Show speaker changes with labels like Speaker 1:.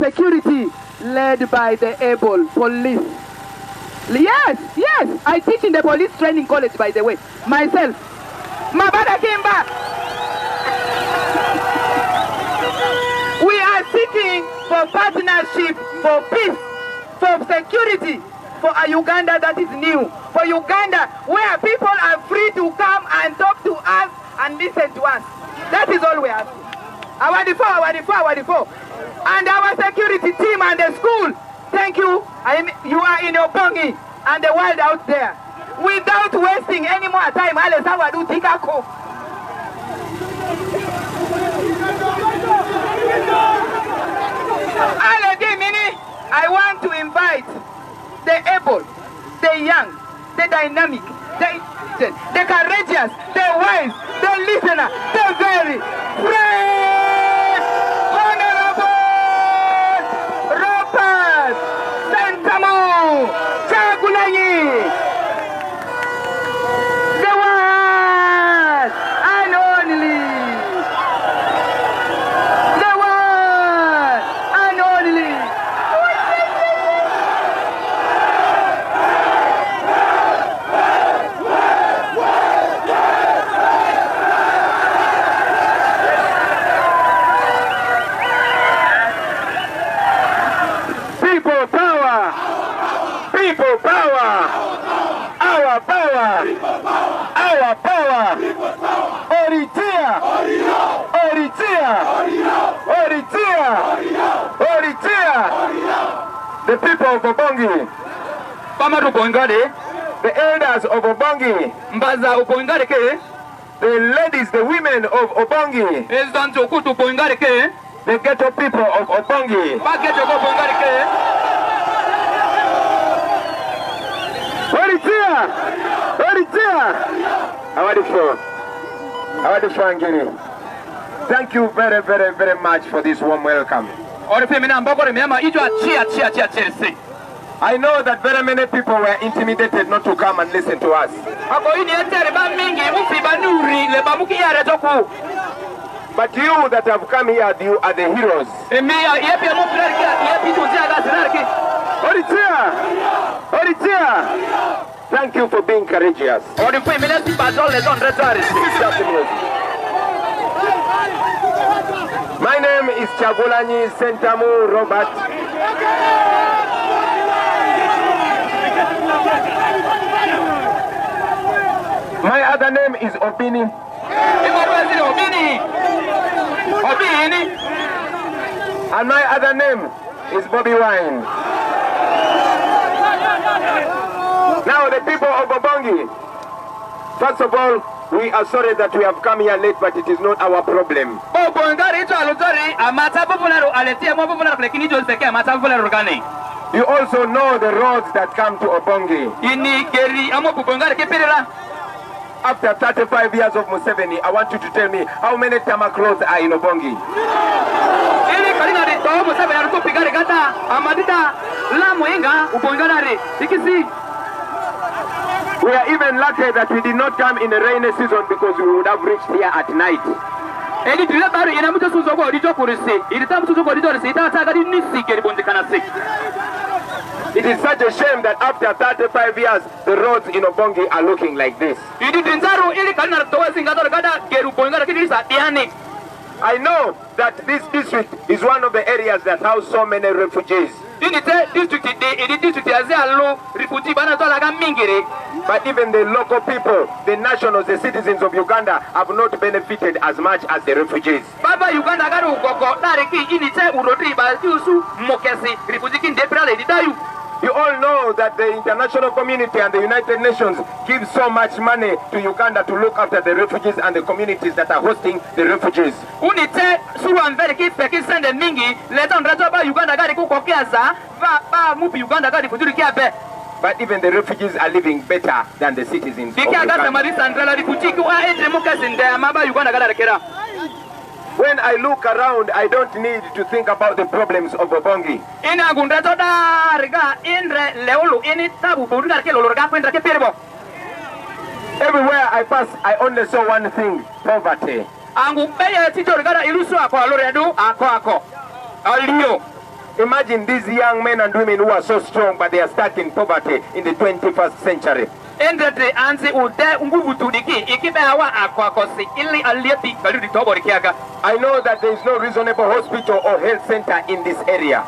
Speaker 1: security led by the able police. Yes, I teach in the police training college, by the way. Myself. Mabada Kimba. We are seeking for partnership, for peace, for security, for a Uganda that is new. For Uganda where people are free to come and talk to us and listen to us. That is all we are asking. Our default. And our security team and the school. Thank you. You are in Obongi and the world out there. Without wasting any more time, I want to invite the able, the young, the dynamic, the courageous, the wise, the listener, the very fresh, honorable Robert Sentamu Kyagulanyi. The one and only. The one and only. People power, our power, our power, Oritia, the people of Obongi, the elders of Obongi, the ladies, the women of Obongi, the ghetto people of Obongi. Thank you very, very, very much for this warm welcome. I know that very many people were intimidated not to come and listen to us. But you that have come here, you are the heroes. Thank you for being courageous. My name is Kyagulanyi Sentamu Robert. My other name is Obini. And my other name is Bobby Wine. Now the people of Obongi, first of all, we are sorry that we have come here late, but it is not our problem. You also know the roads that come to Obongi. After 35 years of Museveni, I want you to tell me how many tarmac roads are in Obongi. We are even lucky that we did not come in the rainy season because we would have reached here at night. It is such a shame that after 35 years, the roads in Obongi are looking like this. I know that this district is one of the areas that house so many refugees. But even the local people, the nationals, the citizens of Uganda have not benefited as much as the refugees. You all know that the international community and the United Nations give so much money to Uganda to look after the refugees and the communities that are hosting the refugees. But even the refugees are living better than the citizens of Uganda. When I look around, I don't need to think about the problems of Obongi. Everywhere I pass, I only saw one thing: poverty.
Speaker 2: Imagine these young men and women who are so strong, but they are stuck in poverty in the 21st century.
Speaker 1: I know
Speaker 2: that there is no reasonable hospital or health center in this area.